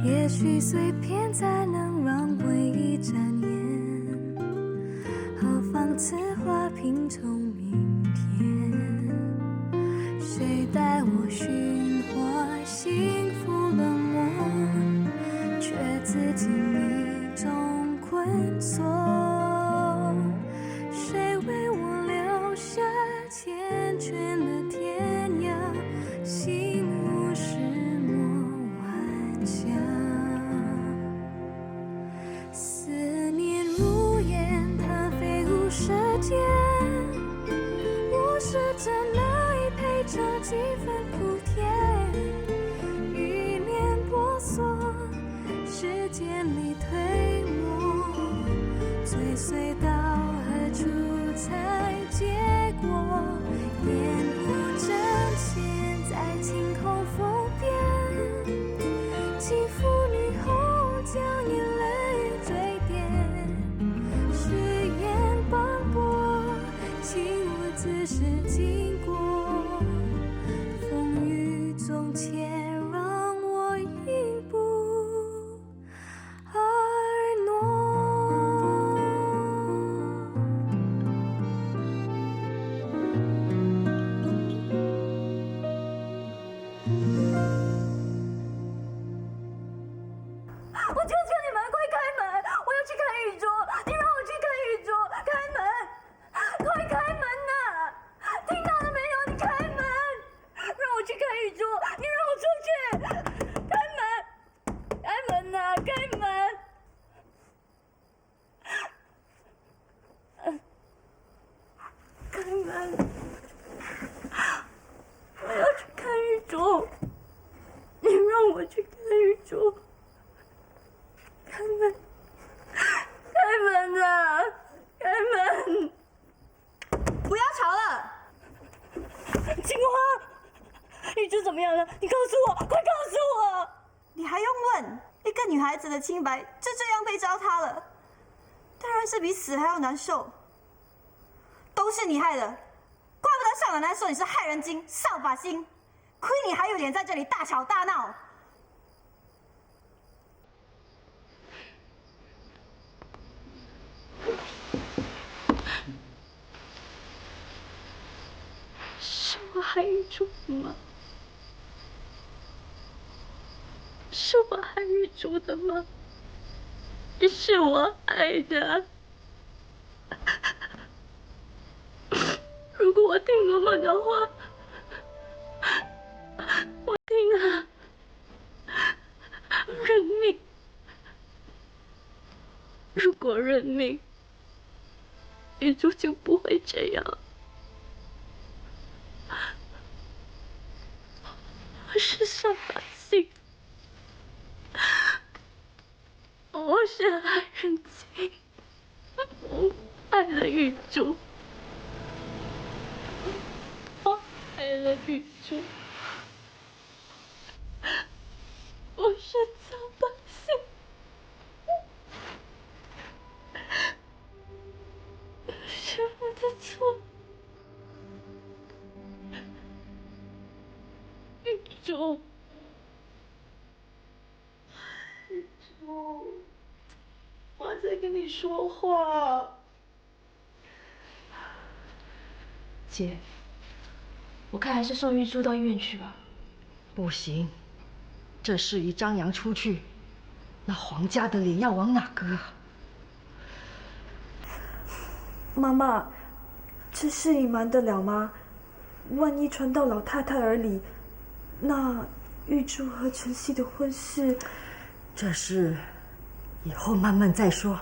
也许碎片才能让回忆展颜，何妨此花拼凑明天。谁带我寻获幸福冷漠，却自己迷中困锁。谁为我留下缱绻的天涯，心无石墨顽强。思念如烟，它飞舞舌尖，我试着哪一陪着几分苦甜，欲念婆娑，时间里推磨，追随到何处才结果？烟雾正现在晴空风边，起伏女后将眼泪坠点，誓言斑驳，请我自是经过，风雨中且让我一步而挪。我求求你们，快开门！我要去看玉珠，你让我去看玉珠，开门！快开门呐！听到了没有？你开门！让我去看玉珠，你让我出去！开门！开门呐！开门！开门！我要去看玉珠，你让我去看玉珠。开门！开门呐！开门！不要吵了！青花，玉珠怎么样了？你告诉我，快告诉我！你还用问？一个女孩子的清白就这样被糟蹋了，当然是比死还要难受。都是你害的，怪不得少奶奶说你是害人精、扫把星，亏你还有脸在这里大吵大闹。是我害玉珠的吗？是我害玉珠的吗？是我害的。如果我听妈妈的话，我听了，认命。如果认命，玉珠就不会这样。我是扫把星，我是害人精，我害了玉珠，我害了玉珠，我是扫把星，是我的错。玉珠，玉珠，我在跟你说话。姐，我看还是送玉珠到医院去吧。不行，这事一张扬出去，那黄家的脸要往哪搁啊？妈妈，这事隐瞒得了吗？万一传到老太太耳里，那玉珠和晨曦的婚事，这事以后慢慢再说。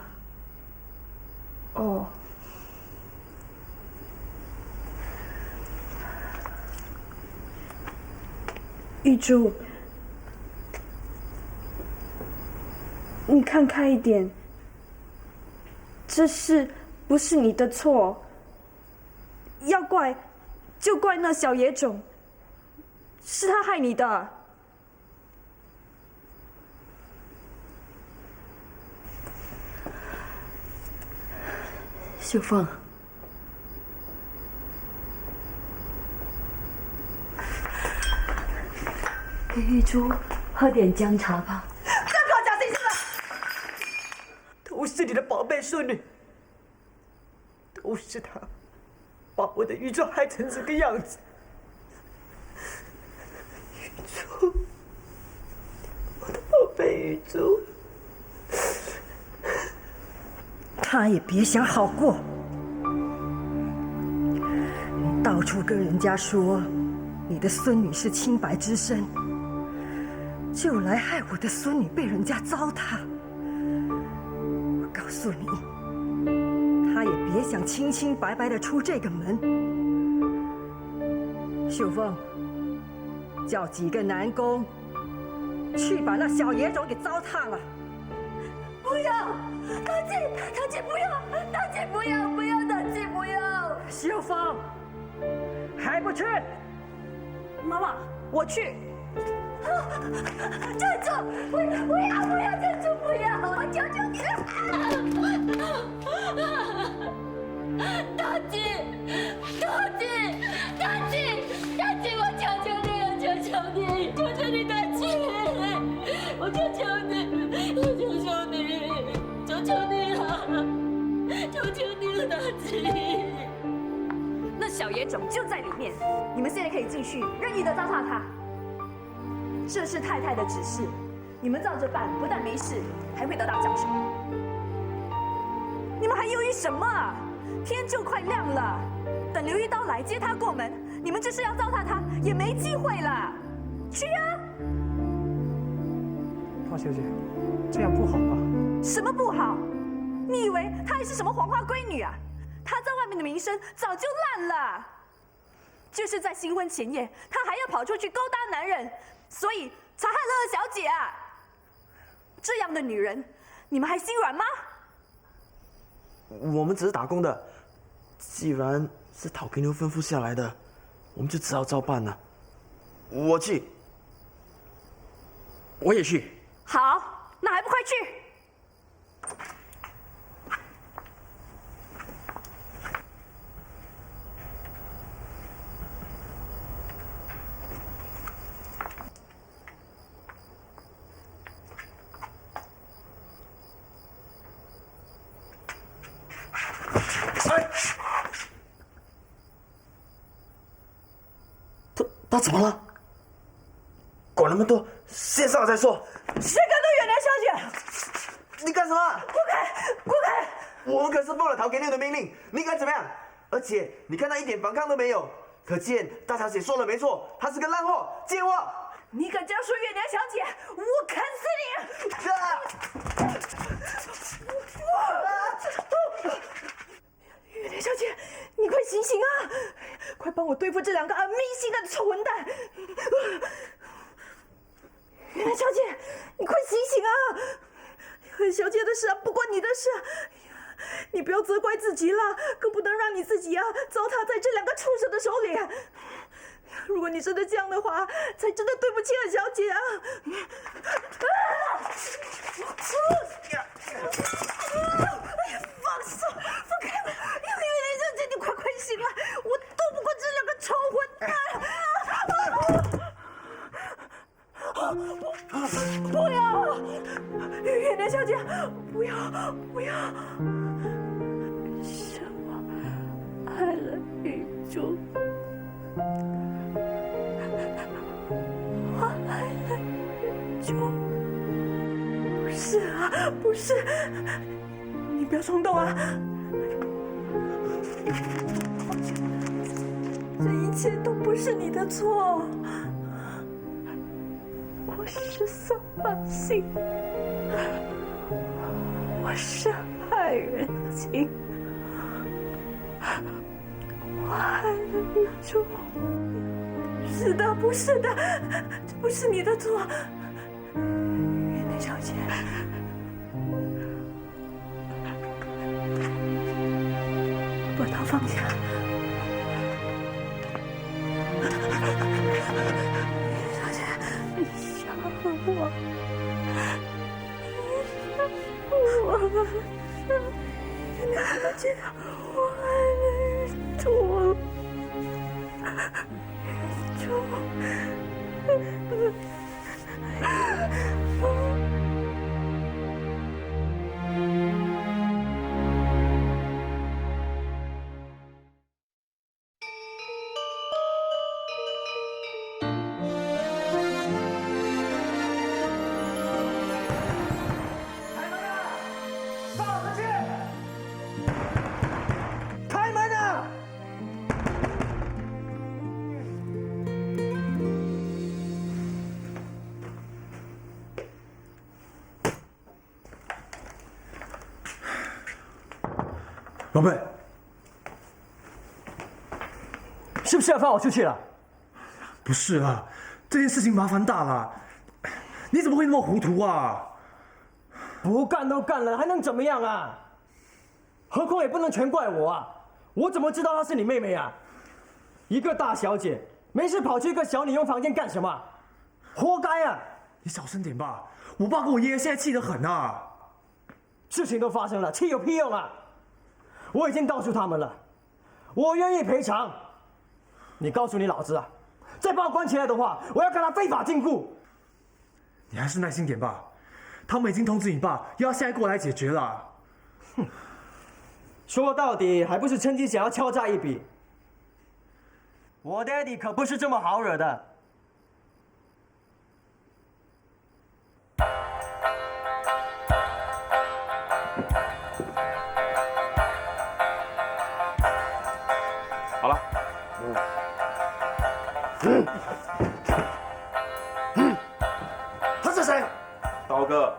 哦。玉珠，你看开一点，这事不是你的错，要怪就怪那小野种，是他害你的。秀凤，给玉珠喝点姜茶吧。干都是你的宝贝孙女，都是她把我的玉珠害成这个样子。玉珠，我的宝贝玉珠，他也别想好过。你到处跟人家说你的孙女是清白之身，就来害我的孙女被人家糟蹋。我告诉你，他也别想清清白白的出这个门。秀凤，叫几个男工去把那小野种给糟蹋了。不要，大姐，大姐不要，大姐不要，不要，大姐不要。秀凤，还不去？妈妈，我去。站住！不要，不要，站住！不要，我求求你了！大姐，大姐，大姐，大姐，我求求你了，求求你，求求你，大姐，我求求你，我求求你，求求你了，求求你了，大姐。那小野种就在里面，你们现在可以进去任意的糟蹋它。这是太太的指示，你们照着办，不但没事，还会得到奖赏。你们还犹豫什么啊？天就快亮了，等刘一刀来接他过门，你们这是要糟蹋他，也没机会了。去啊！华小姐，这样不好吧？什么不好？你以为她还是什么黄花闺女啊？她在外面的名声早就烂了。就是在新婚前夜，她还要跑出去勾搭男人，所以才害了二小姐啊！这样的女人，你们还心软吗？我们只是打工的，既然是陶平牛吩咐下来的，我们就只好照办了。我去，我也去。好，那还不快去！他怎么了？管那么多，先上来再说。谁敢对远良小姐？你干什么？滚开！滚开！我们可是奉了陶给六的命令，你敢怎么样？而且你看他一点反抗都没有，可见大小姐说了没错，她是个烂货，贱货。你敢这样说远良小姐，我砍死你！远良小姐，你快醒醒啊！快帮我对付这两个迷信的臭混蛋！远良小姐，你快醒醒啊！二小姐的事啊，不关你的事。你不要责怪自己了，更不能让你自己啊糟蹋在这两个畜生的手里。如果你真的这样的话，才真的对不起二小姐啊！放手，放开我！远良小姐，你快醒来！我斗不过这两个臭混蛋！不要！远良小姐，不要！不要！是我害了玉珠。我害了玉珠。不是啊，不是，你不要冲动啊！这一切都不是你的错，我是扫把星，我是害人精，我害了玉珠。是的，不是的，这不是你的错，远良小姐。把刀放下。小姐，你杀了我！你杀了我！小姐，我爱了玉珠。玉珠。老贝，是不是要放我出去了？不是啊，这件事情麻烦大了。你怎么会那么糊涂啊？不干都干了，还能怎么样啊？何况也不能全怪我啊！我怎么知道她是你妹妹啊？一个大小姐，没事跑去一个小女佣房间干什么？活该啊！你小声点吧，我爸跟我爷爷现在气得很啊。事情都发生了，气有屁用啊！我已经告诉他们了，我愿意赔偿。你告诉你老子啊，再把我关起来的话，我要跟他非法禁锢。你还是耐心点吧，他们已经通知你爸，要现在过来解决了。哼，说到底还不是趁机想要敲诈一笔。我爹地可不是这么好惹的。好了，他是谁？刀哥，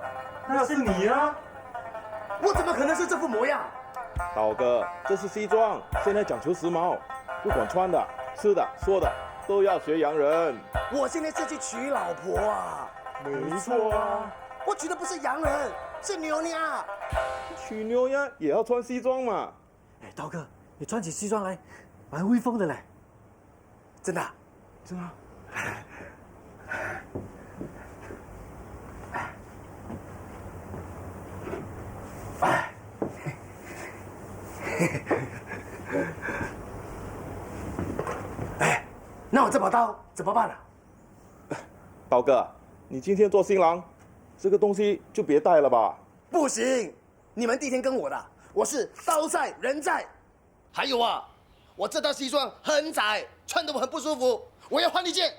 那是你啊！我怎么可能是这副模样？刀哥，这是西装，现在讲求时髦，不管穿的、吃的、说的，都要学洋人。我现在是去娶老婆啊！没错啊，我娶的不是洋人，是牛娘。娶牛呀也要穿西装嘛。哎，刀哥，你穿起西装来，蛮威风的嘞。真的？真的？哎，那我这把刀怎么办啊？刀哥，你今天做新郎，这个东西就别带了吧。不行，你们第一天跟我的，我是刀在人在。还有啊，我这套西装很窄，穿得我很不舒服，我要换一件。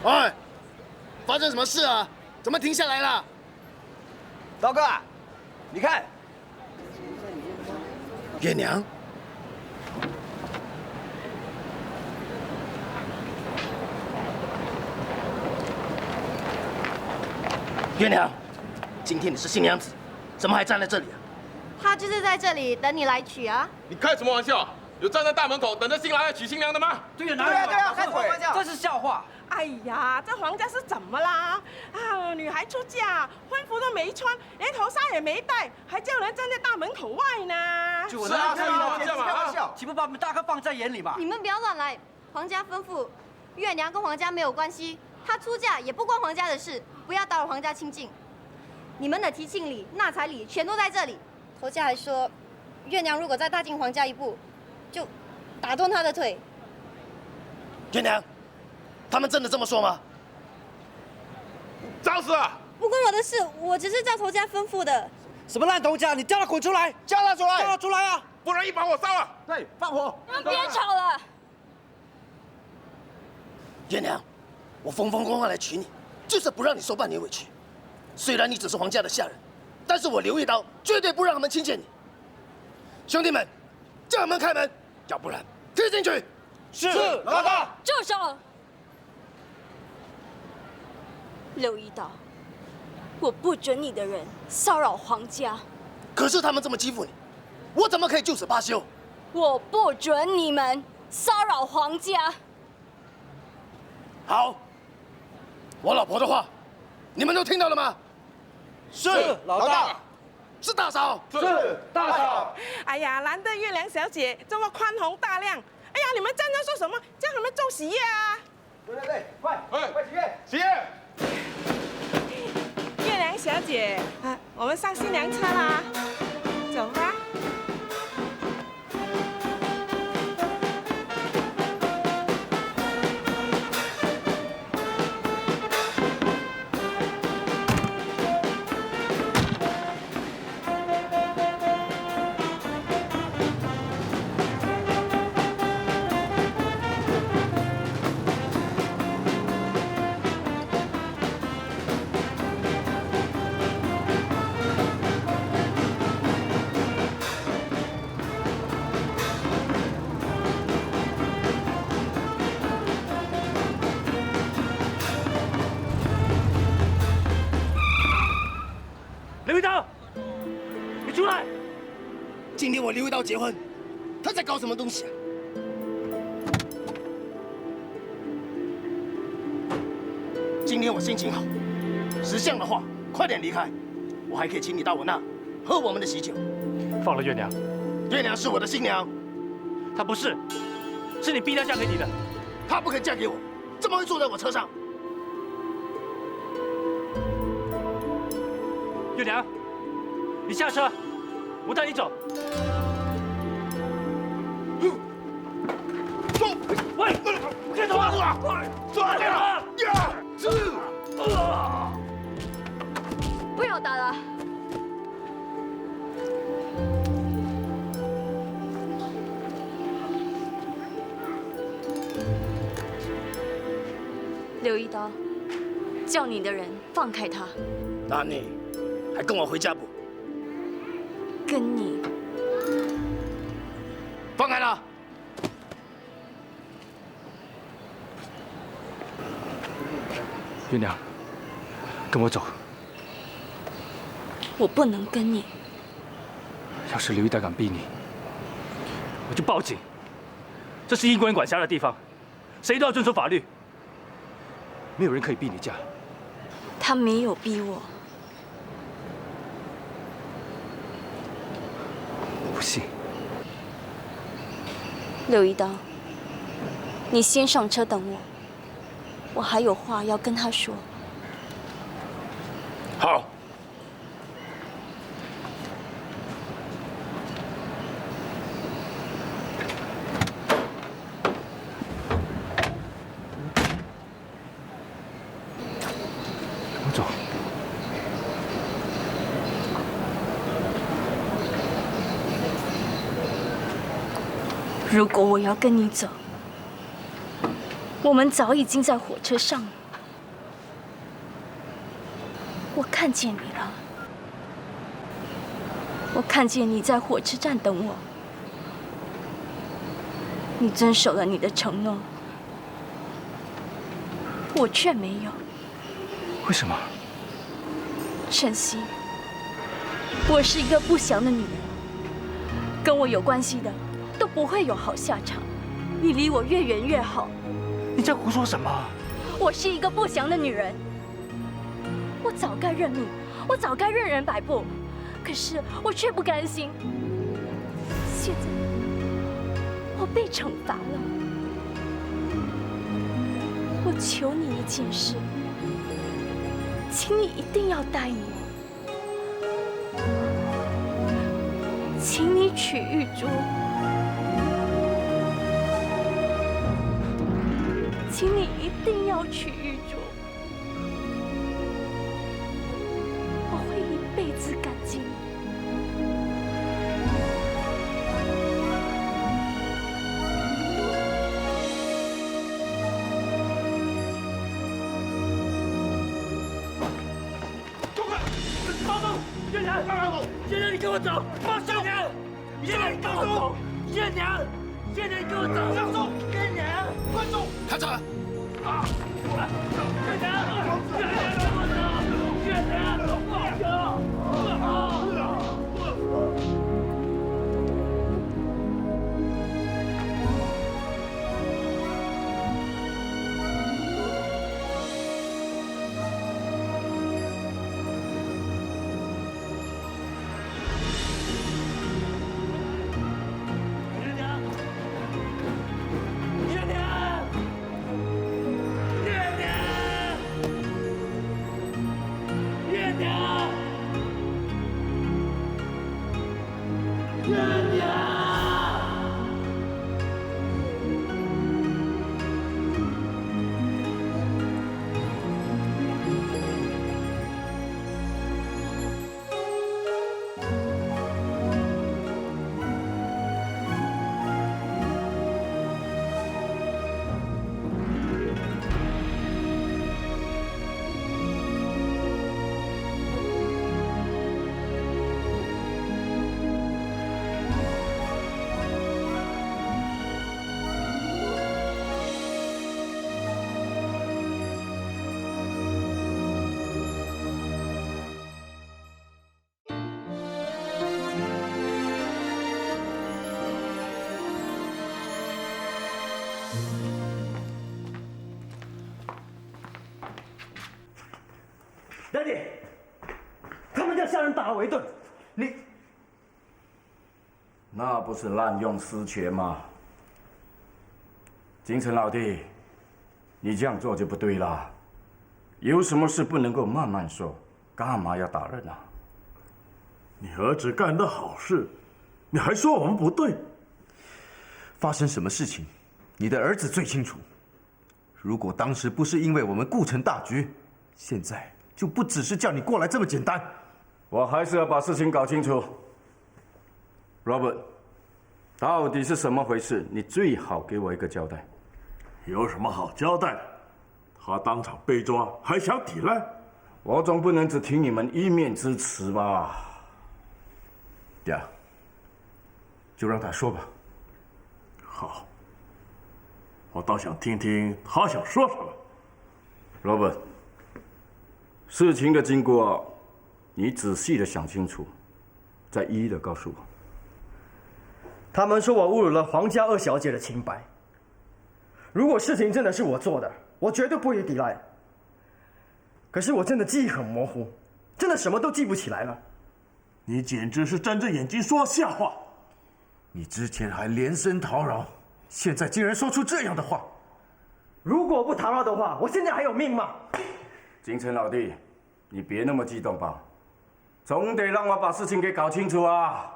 哎，发生什么事啊？怎么停下来了？刀哥，你看，月娘，月娘，今天你是新娘子，怎么还站在这里啊？他就是在这里等你来娶啊。你开什么玩笑？有站在大门口等着新郎来娶新娘的吗？对啊，开什么玩笑？这是笑话。哎呀，这皇家是怎么啦？啊，女孩出嫁，婚服都没穿，连头纱也没戴，还叫人站在大门口外呢。就我那开玩笑，岂不把我们大哥放在眼里吗？你们不要乱来，皇家吩咐，月娘跟皇家没有关系，她出嫁也不关皇家的事，不要打扰皇家清静。你们的提亲礼、纳彩礼全都在这里。头家还说，月娘如果再踏进皇家一步，就打断她的腿。月娘，他们真的这么说吗？找死啊！不关我的事，我只是照头家吩咐的。什么烂头家？你叫他滚出来！叫他出来！叫他出来啊！不然一把火烧了。对，放火！你们别吵了。月娘，我风风光光来娶你，就是不让你受半点委屈。虽然你只是皇家的下人，但是我留一刀，绝对不让他们轻贱你。兄弟们，叫门开门，要不然踢进去。是，老大。住手！刘一刀，我不准你的人骚扰皇家。可是他们这么欺负你，我怎么可以就此罢休？我不准你们骚扰皇家。好，我老婆的话，你们都听到了吗？是，老大。是大嫂。是大嫂。哎呀，难得月亮小姐这么宽宏大量。哎呀，你们站着说什么？叫他们做喜宴啊！对，快喜宴！喜宴！月亮小姐，啊，我们上新娘车啦，走吧。刘一刀，你出来！今天我刘一刀结婚，他在搞什么东西啊？今天我心情好，识相的话，快点离开，我还可以请你到我那喝我们的喜酒。放了月娘。月娘是我的新娘，她不是，是你逼她嫁给你的。她不肯嫁给我，怎么会坐在我车上？月娘，你下车，我带你走。走！喂，别走啊！抓紧了！不要打了。刘一刀，叫你的人放开他。那你还跟我回家不？跟你放开他！月娘，跟我走。我不能跟你。要是刘一刀敢逼你，我就报警。这是英国人管辖的地方，谁都要遵守法律。没有人可以逼你嫁。他没有逼我。我不信。刘一刀，你先上车等我，我还有话要跟他说。好。走。如果我要跟你走，我们早已经在火车上了。我看见你了，我看见你在火车站等我，你遵守了你的承诺，我却没有。为什么？晨曦，我是一个不祥的女人，跟我有关系的都不会有好下场。你离我越远越好。你在胡说什么？我是一个不祥的女人，我早该认命，我早该任人摆布，可是我却不甘心。现在我被惩罚了，我求你一件事。请你一定要答应我，请你娶玉珠，请你一定要娶玉珠，我会一辈子感激你。月娘，月娘，你跟我走！放手！月娘，你跟我走！月娘，月娘，你跟我走！放手！月娘，快走！开车！啊！月娘，月娘，跟我走！月娘，放手！他们将下人打了我一顿，你那不是滥用私权吗？金城老弟，你这样做就不对了。有什么事不能够慢慢说，干嘛要打人啊？你儿子干的好事，你还说我们不对？发生什么事情，你的儿子最清楚。如果当时不是因为我们顾成大局，现在就不只是叫你过来这么简单。我还是要把事情搞清楚。Robert， 到底是什么回事？你最好给我一个交代。有什么好交代的？他当场被抓，还想抵赖？我总不能只听你们一面之词吧？呀，就让他说吧。好，我倒想听听他想说什么。Robert， 事情的经过，你仔细的想清楚，再一一的告诉我。他们说我侮辱了皇家二小姐的清白。如果事情真的是我做的，我绝对不会抵赖。可是我真的记忆很模糊，真的什么都记不起来了。你简直是睁着眼睛说瞎话！你之前还连声讨饶，现在竟然说出这样的话。如果不讨饶的话，我现在还有命吗？金城老弟，你别那么激动吧，总得让我把事情给搞清楚啊！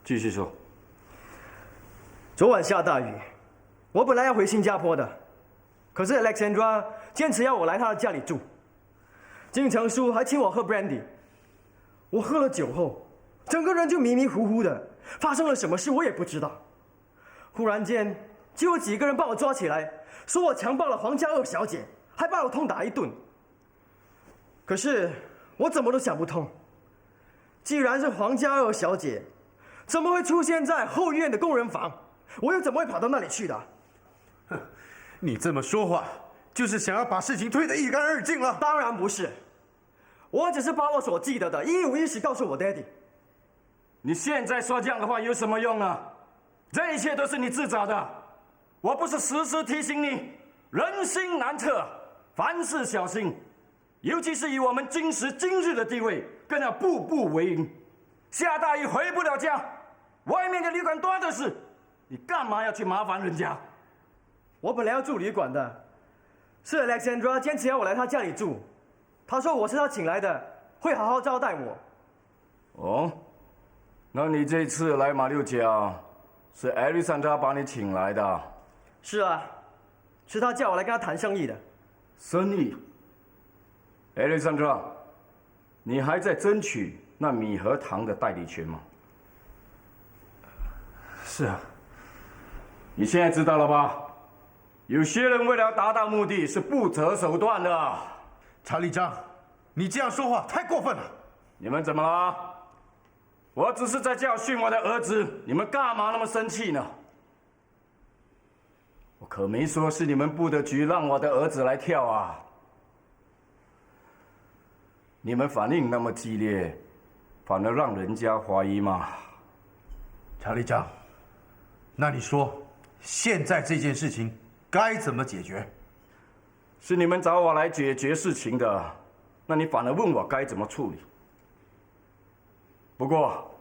继续说。昨晚下大雨，我本来要回新加坡的，可是 Alexandra 坚持要我来她的家里住。金城叔还请我喝 brandy， 我喝了酒后，整个人就迷迷糊糊的，发生了什么事我也不知道。忽然间，就有几个人把我抓起来，说我强暴了皇家二小姐，还把我痛打一顿。可是我怎么都想不通，既然是皇家二小姐，怎么会出现在后院的工人房？我又怎么会跑到那里去的？哼，你这么说话，就是想要把事情推得一干二净了？当然不是，我只是把我所记得的一五一十告诉我爹地。你现在说这样的话有什么用呢？这一切都是你自找的。我不是时时提醒你，人心难测，凡事小心，尤其是以我们今时今日的地位，更要步步为营。下大雨回不了家，外面的旅馆多的是，你干嘛要去麻烦人家？我本来要住旅馆的，是 Alexandra 坚持要我来她家里住。她说我是她请来的，会好好招待我。哦，那你这次来马六甲，是 Alexandra 把你请来的？是啊，是她叫我来跟她谈生意的。生意 ，Alexandra， 你还在争取那米和糖的代理权吗？是啊。你现在知道了吧？有些人为了达到目的是不择手段的。查理章，你这样说话太过分了。你们怎么了？我只是在教训我的儿子，你们干嘛那么生气呢？我可没说是你们布的局让我的儿子来跳啊！你们反应那么激烈，反而让人家怀疑嘛。查理章，那你说，现在这件事情该怎么解决？是你们找我来解决事情的，那你反而问我该怎么处理。不过，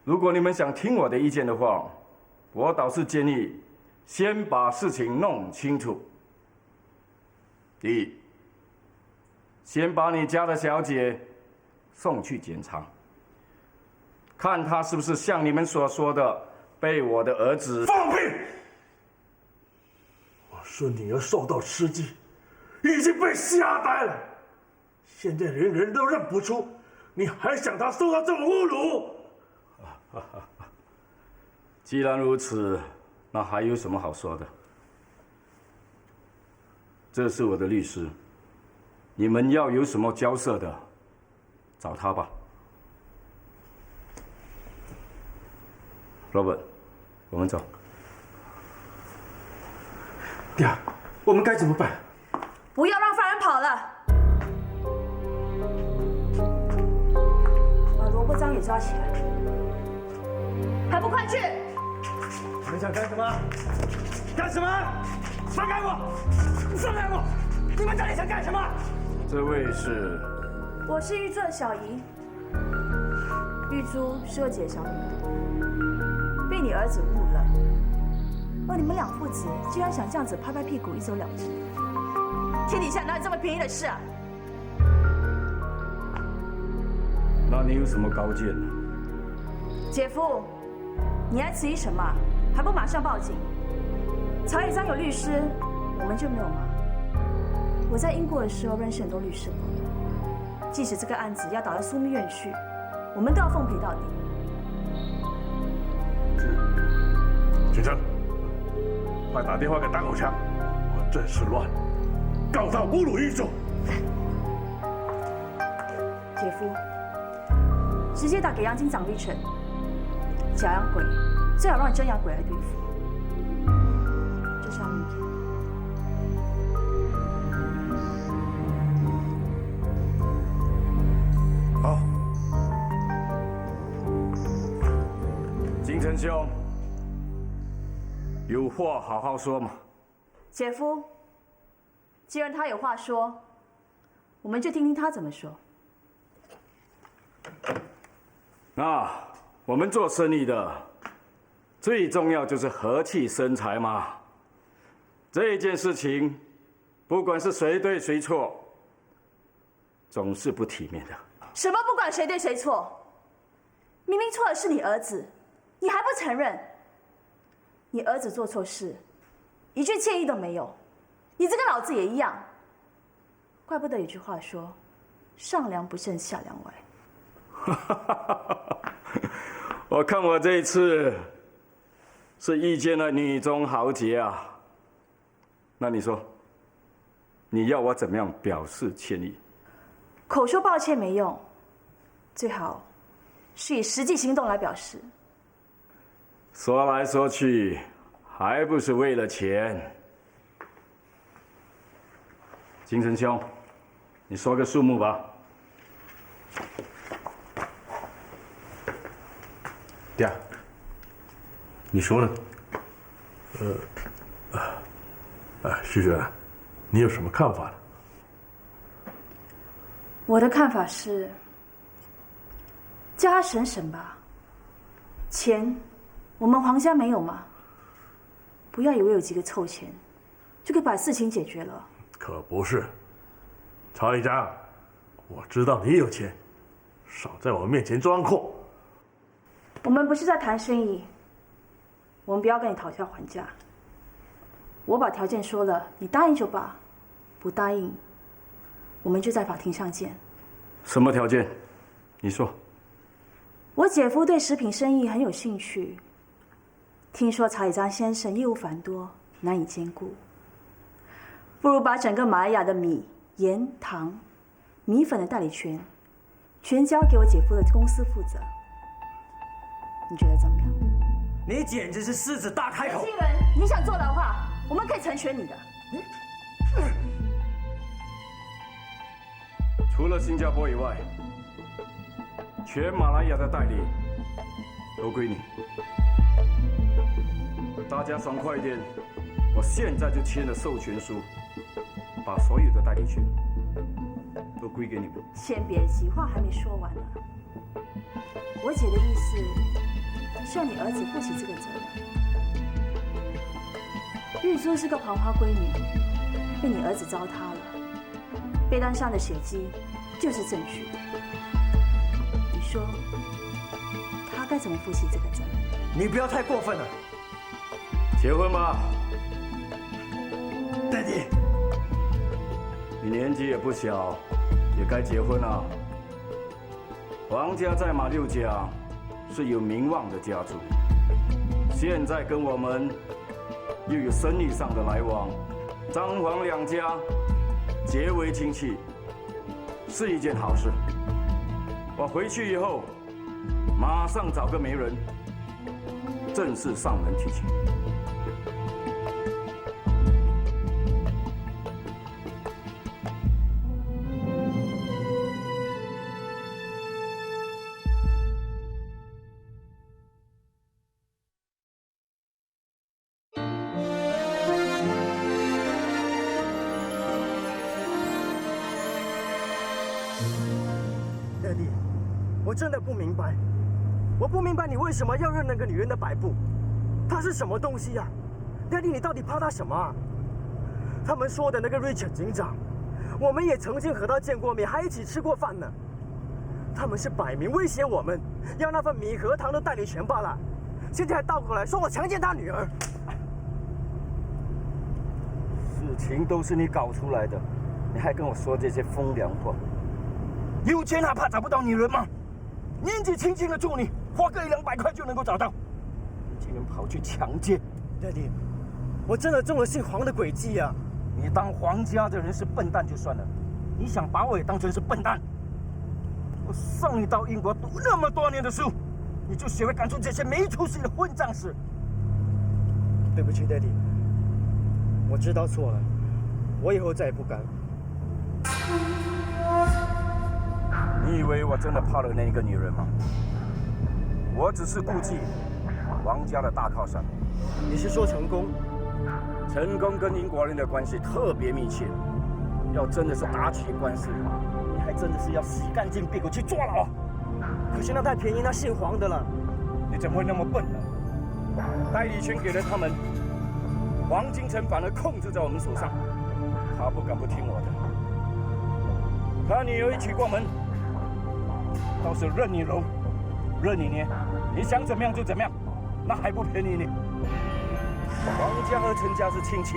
如果你们想听我的意见的话，我倒是建议先把事情弄清楚。第一，先把你家的小姐送去检查，看她是不是像你们所说的被我的儿子……放屁！我孙女儿受到刺激，已经被吓呆了，现在连人都认不出，你还想她受到这种侮辱？既然如此，那还有什么好说的？这是我的律师，你们要有什么交涉的，找他吧。Robert， 我们走。爹，我们该怎么办？不要让犯人跑了！把萝卜章也抓起来，还不快去！你们想干什么？干什么？放开我！放开我！你们到底想干什么？这位是？我是玉珠的小姨。玉珠是我姐的小女儿，被你儿子误了，而你们两父子居然想这样子拍拍屁股一走了之，天底下哪有这么便宜的事啊？那你有什么高见呢？姐夫，你还迟疑什么？还不马上报警？曹以章有律师，我们就没有吗？我在英国的时候认识很多律师朋友，即使这个案子要打到枢密院去，我们都要奉陪到底。先生，快打电话给大口强，我真是乱，告他侮辱玉珠。姐夫，直接打给阳金长律城，假洋鬼最好让真洋鬼来对付。这是他名片。好，金城兄，有话好好说嘛。姐夫，既然他有话说，我们就听听他怎么说。那我们做生意的，最重要就是和气生财嘛。这件事情，不管是谁对谁错，总是不体面的。什么不管谁对谁错？明明错的是你儿子，你还不承认？你儿子做错事，一句歉意都没有，你这个老子也一样。怪不得有句话说：“上梁不正下梁歪。”我看我这一次是遇见了女中豪杰啊。那你说，你要我怎么样表示歉意？口说抱歉没用，最好是以实际行动来表示。说来说去，还不是为了钱。金城兄，你说个数目吧。爹，你说呢？徐主任，你有什么看法呢？我的看法是，叫他省省吧。钱，我们皇家没有吗？不要以为有几个臭钱，就可以把事情解决了。可不是，曹一章，我知道你有钱，少在我面前装阔。我们不是在谈生意，我们不要跟你讨价还价。我把条件说了，你答应就罢，不答应，我们就在法庭上见。什么条件？你说。我姐夫对食品生意很有兴趣，听说曹以章先生业务繁多，难以兼顾，不如把整个马来亚的米、盐、糖、米粉的代理权，全交给我姐夫的公司负责。你觉得怎么样？你简直是狮子大开口！新人，你想坐牢的话，我们可以成全你的。除了新加坡以外，全马来亚的代理都归你。大家爽快一点，我现在就签了授权书，把所有的代理权都归给你们。先别急，话还没说完呢。我姐的意思是要你儿子负起这个责任。玉珠是个黄花闺女，被你儿子糟蹋了，被单上的血迹就是证据。你说他该怎么负起这个责任？你不要太过分了。结婚吧，Daddy。你年纪也不小，也该结婚了。皇家在马六甲是有名望的家族，现在跟我们又有生意上的来往，张黄两家结为亲戚，是一件好事。我回去以后，马上找个媒人，正式上门提亲。Daddy，我真的不明白，我不明白你为什么要认那个女人的摆布，她是什么东西呀？Daddy，你到底怕她什么啊？他们说的那个 Richard 警长，我们也曾经和他见过面，还一起吃过饭呢。他们是摆明威胁我们，要那份米和糖的代理权罢了。现在还倒过来说我强奸他女儿。事情都是你搞出来的，你还跟我说这些风凉话？有钱还怕找不到女人吗？年纪轻轻的处女，花个100-200块就能够找到，你竟然跑去强奸？Daddy，我真的中了姓黄的诡计呀！你当黄家的人是笨蛋就算了，你想把我也当成是笨蛋？我送你到英国读那么多年的书，你就学会干出这些没出息的混账事？对不起 ，Daddy， 我知道错了，我以后再也不敢。你以为我真的怕了那个女人吗？我只是顾忌王家的大靠山。你是说成功？成功跟英国人的关系特别密切，要真的是打起官司，你还真的是要洗干净屁股去坐牢。可是那太便宜那姓黄的了。你怎么会那么笨呢？代理权给了他们，黄金城反而控制在我们手上，他不敢不听我的。他女儿一娶过门，倒是任你揉，任你捏，你想怎么样就怎么样，那还不便宜你？王家和陈家是亲戚，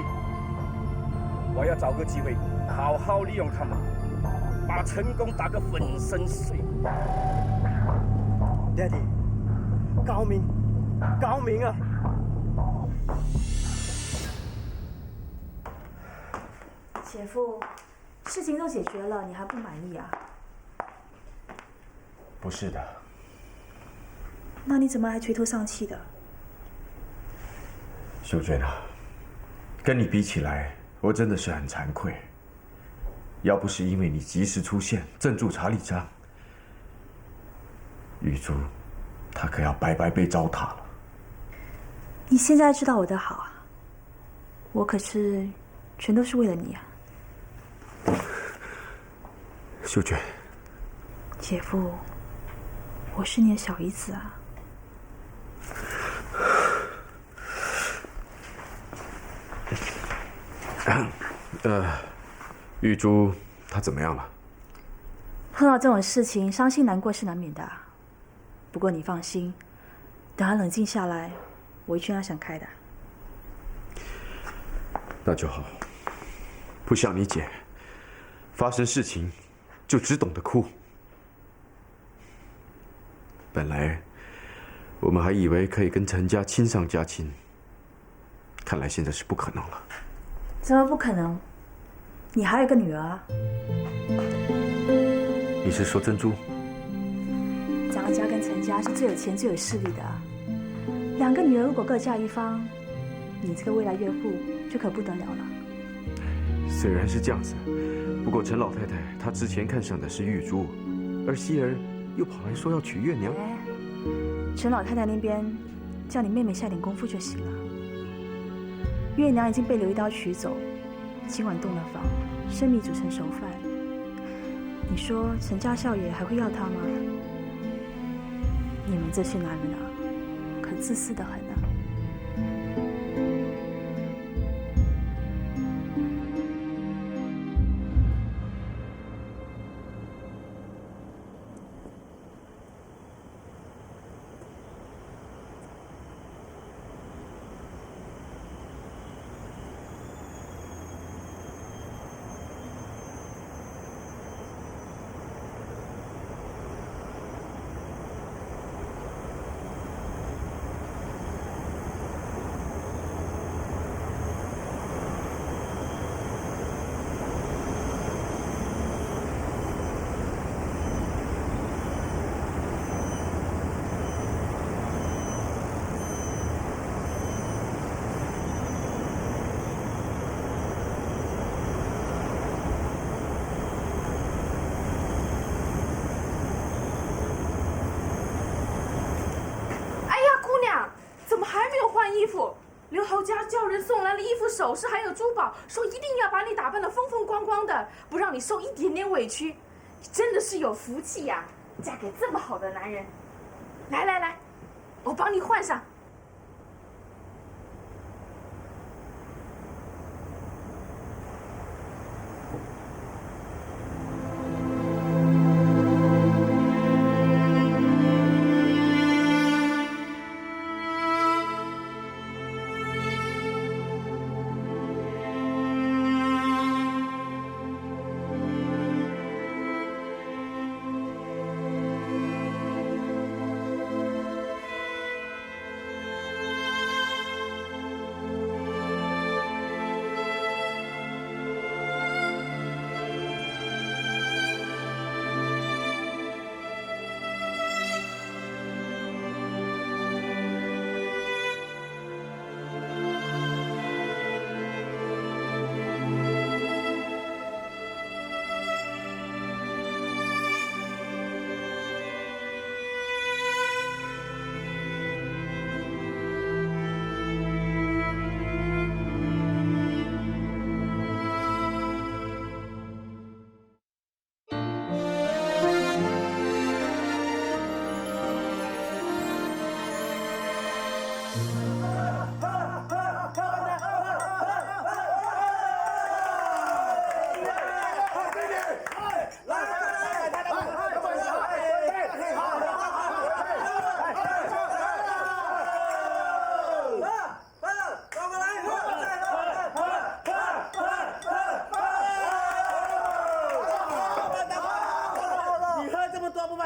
我要找个机会好好利用他们，把成功打个粉身碎骨。Daddy， 高明，高明啊！姐夫，事情都解决了，你还不满意啊？不是的。那你怎么还垂头丧气的？秀娟啊，跟你比起来，我真的是很惭愧。要不是因为你及时出现，镇住查理章，玉珠，她可要白白被糟蹋了。你现在知道我的好啊，我可是全都是为了你啊。秀娟，姐夫，我是你的小姨子啊。玉珠她怎么样了？碰到这种事情，伤心难过是难免的。不过你放心，等她冷静下来，我会劝她想开的。那就好。不像你姐，发生事情就只懂得哭。本来我们还以为可以跟陈家亲上加亲，看来现在是不可能了。怎么不可能？你还有一个女儿啊。你是说珍珠？张家跟陈家是最有钱、最有势力的。2个女儿如果各嫁一方，你这个未来岳父就可不得了了。虽然是这样子，不过陈老太太她之前看上的是玉珠，而希儿又跑来说要娶月娘。陈老太太那边叫你妹妹下点功夫就行了。月娘已经被刘一刀娶走，今晚洞了房，生米煮成熟饭。你说陈家少爷还会要她吗？你们这些男人啊，可自私得很啊。衣服，刘头家叫人送来了衣服、首饰还有珠宝，说一定要把你打扮得风风光光的，不让你受一点点委屈。你真的是有福气呀，嫁给这么好的男人。来来来，我帮你换上。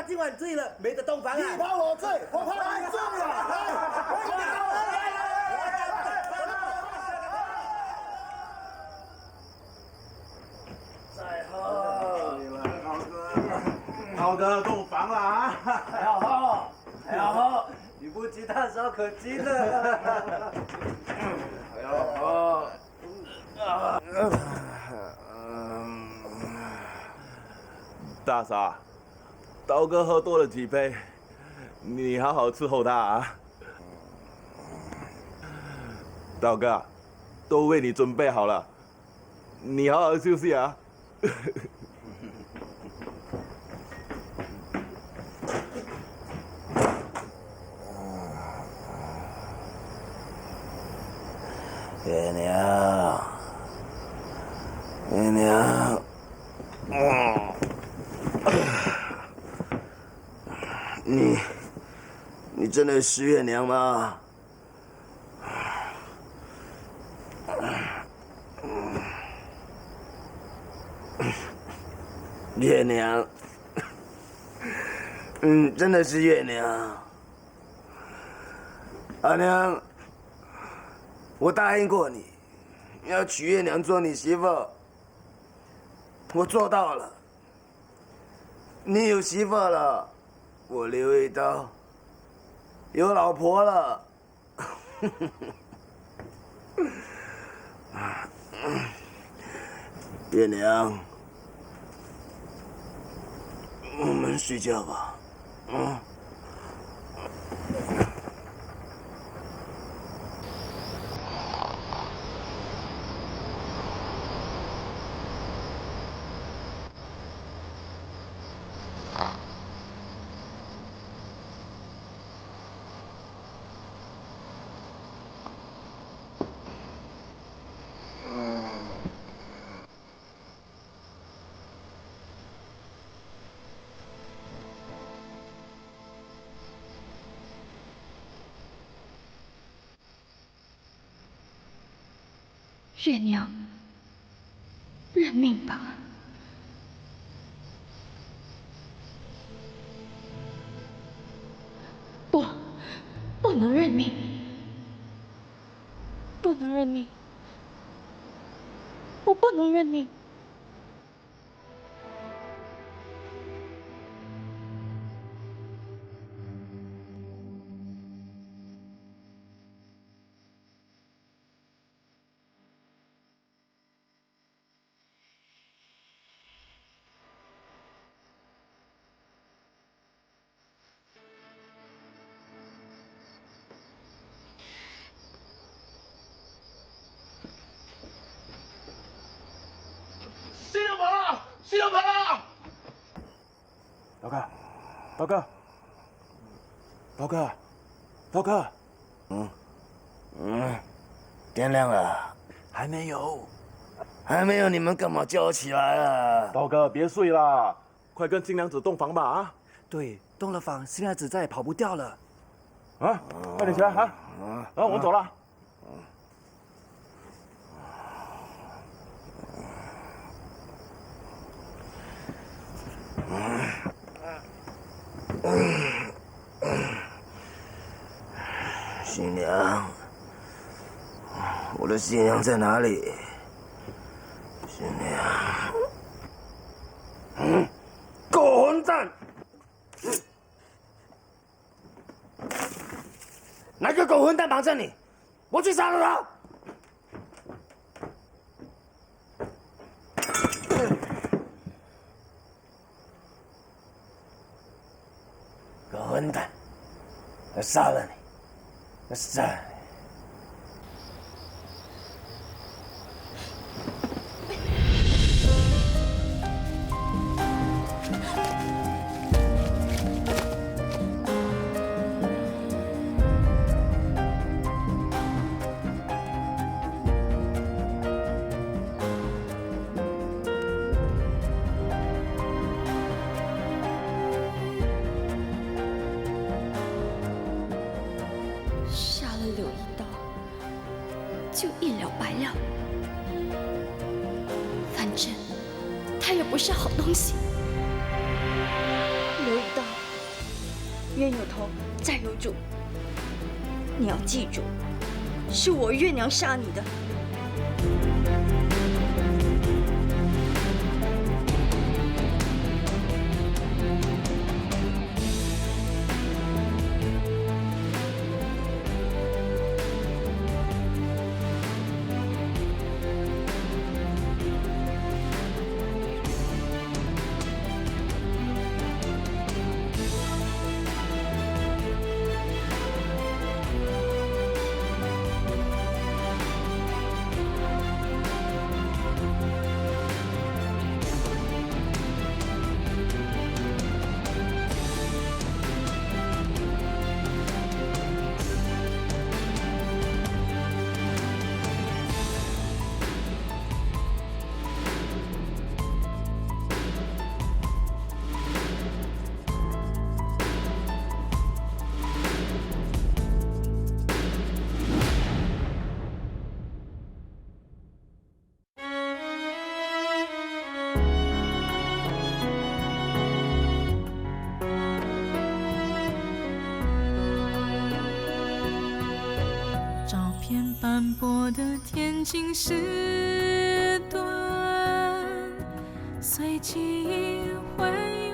今晚醉了，没得洞房啊！你怕我醉，我怕你醉啊！再喝！浩哥洞房了啊！还要喝，还要喝！你不急炭烧可急了。还要喝。大嫂。刀哥喝多了几杯，你好好伺候他啊。刀哥，都为你准备好了，你好好休息啊。月娘，月娘，你真的是月娘吗？月娘，真的是月娘。阿娘，我答应过你，要娶月娘做你媳妇，我做到了。你有媳妇了，我刘一刀有老婆了。月娘，我们睡觉吧。月娘，认命吧。不能认命，不能认命，我不能认命。新娘跑了！新娘跑了！刀哥，刀哥，刀哥，刀哥，天亮了，还没有，还没有，你们干嘛叫我起来啊？刀哥，别睡啦，快跟新娘子洞房吧啊！对，洞了房，新娘子再也跑不掉了。啊，快点起来啊！我们走了。新娘，我的新娘在哪里？新娘，狗混蛋！哪个狗混蛋绑着你？我去杀了他！狗混蛋，我杀了你！我杀了你！杀了柳一刀，就一了百了。反正他也不是好东西。柳一刀，冤有头，债有主。你要记住，是我月娘杀你的。斑驳的天晴时段，随记忆回